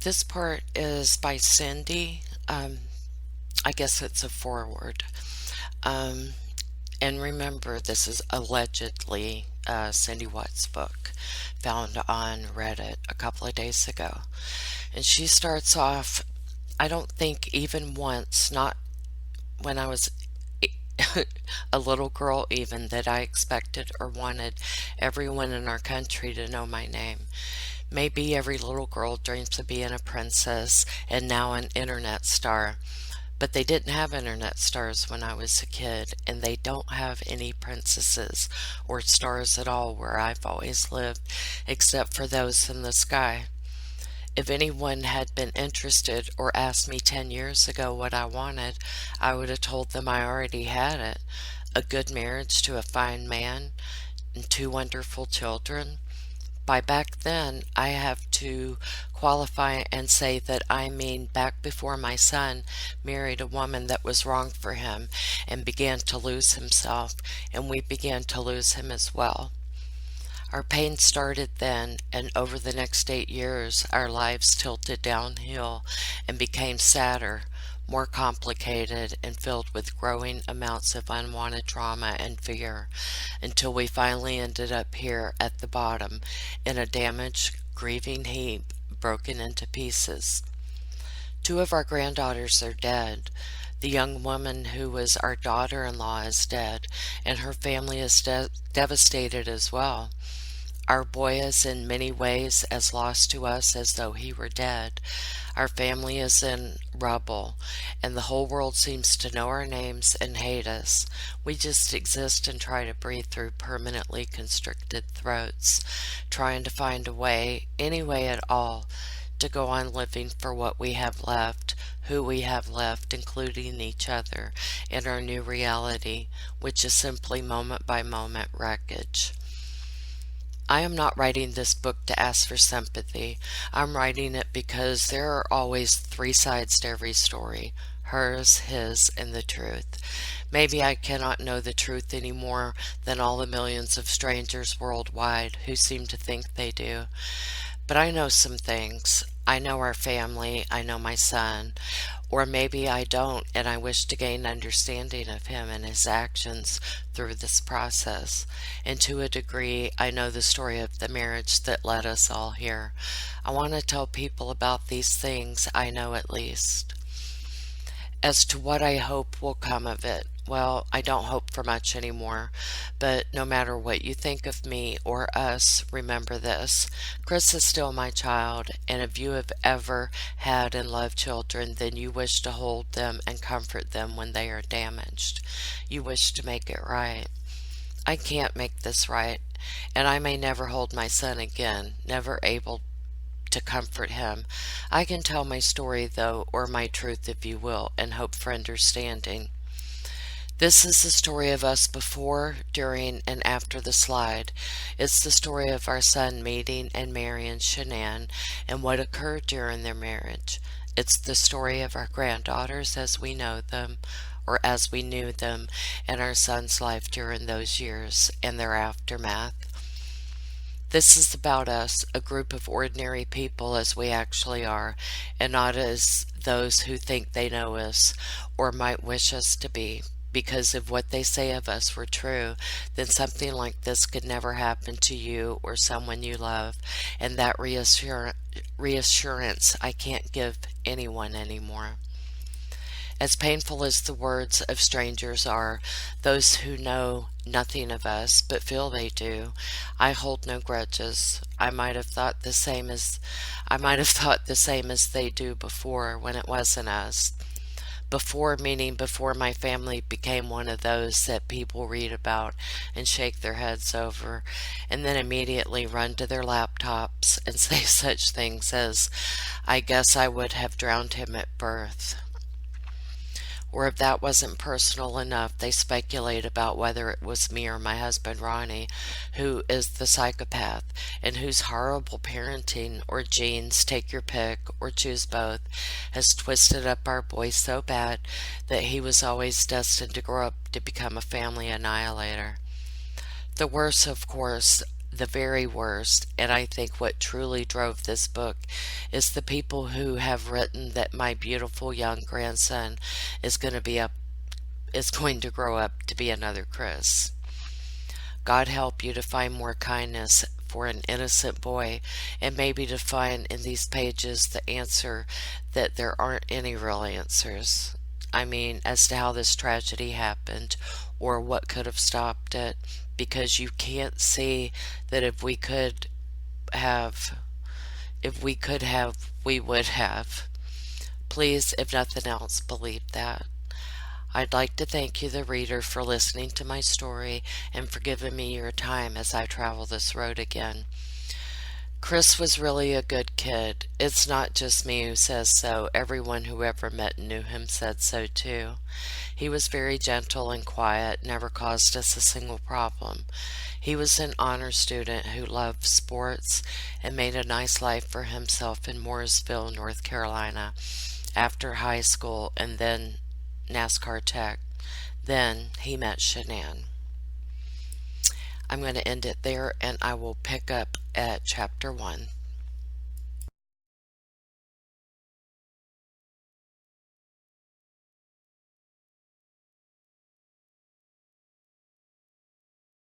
This part is by Cindy. I guess it's a foreword. Um, and remember, this is allegedly Cindy Watts' book found on Reddit a couple of days ago. And she starts off, I don't think even once, not when I was a little girl even, that I expected or wanted everyone in our country to know my name. Maybe every little girl dreams of being a princess and now an internet star. But they didn't have internet stars when I was a kid, and they don't have any princesses or stars at all where I've always lived, except for those in the sky. If anyone had been interested or asked me 10 years ago what I wanted, I would have told them I already had it: a good marriage to a fine man and two wonderful children. By back then, I have to qualify and say that I mean back before my son married a woman that was wrong for him and began to lose himself, and we began to lose him as well. Our pain started then, and over the next 8 years, our lives tilted downhill and became sadder, more complicated, and filled with growing amounts of unwanted trauma and fear, until we finally ended up here at the bottom in a damaged, grieving heap, broken into pieces. Two of our granddaughters are dead. The young woman who was our daughter-in-law is dead, and her family is devastated as well. Our boy is in many ways as lost to us as though he were dead. Our family is in rubble, and the whole world seems to know our names and hate us. We just exist and try to breathe through permanently constricted throats, trying to find a way, any way at all, to go on living for what we have left, who we have left, including each other, in our new reality, which is simply moment by moment wreckage. I am not writing this book to ask for sympathy. I'm writing it because there are always three sides to every story: hers, his, and the truth. Maybe I cannot know the truth any more than all the millions of strangers worldwide who seem to think they do. But I know some things. I know our family. I know my son. Or maybe I don't, and I wish to gain understanding of him and his actions through this process. And to a degree, I know the story of the marriage that led us all here. I want to tell people about these things I know at least. As to what I hope will come of it, well, I don't hope for much anymore. But no matter what you think of me or us, remember this: Chris is still my child, and if you have ever had and loved children, then you wish to hold them and comfort them when they are damaged. You wish to make it right. I can't make this right, and I may never hold my son again, never able to comfort him. I can tell my story, though, or my truth, if you will, and hope for understanding. This is the story of us before, during, and after the slide. It's the story of our son meeting and marrying Shanann and what occurred during their marriage. It's the story of our granddaughters as we know them, or as we knew them, and our son's life during those years and their aftermath. This is about us, a group of ordinary people as we actually are, and not as those who think they know us or might wish us to be. Because if what they say of us were true, then something like this could never happen to you or someone you love, and that reassurance I can't give anyone anymore. As painful as the words of strangers are, those who know nothing of us but feel they do, I hold no grudges. I might have thought the same as they do before, when it wasn't us. Before, meaning before my family became one of those that people read about and shake their heads over, and then immediately run to their laptops and say such things as, "I guess I would have drowned him at birth." Or if that wasn't personal enough, they speculate about whether it was me or my husband Ronnie who is the psychopath, and whose horrible parenting or genes, take your pick or choose both, has twisted up our boy so bad that he was always destined to grow up to become a family annihilator. The worst, of course, the very worst. And I think what truly drove this book is the people who have written that my beautiful young grandson is going to be up is going to grow up to be another Chris. God help you to find more kindness for an innocent boy, and maybe to find in these pages the answer that there aren't any real answers. I mean, as to how this tragedy happened or what could have stopped it, because you can't see that have, we would have. Please, if nothing else, believe that. I'd like to thank you, the reader, for listening to my story and for giving me your time as I travel this road again. Chris was really a good kid. It's not just me who says so. Everyone who ever met and knew him said so too. He was very gentle and quiet, never caused us a single problem. He was an honor student who loved sports and made a nice life for himself in Mooresville, North Carolina, after high school and then NASCAR tech. Then he met Shanann. I'm going to end it there and I will pick up at chapter 1.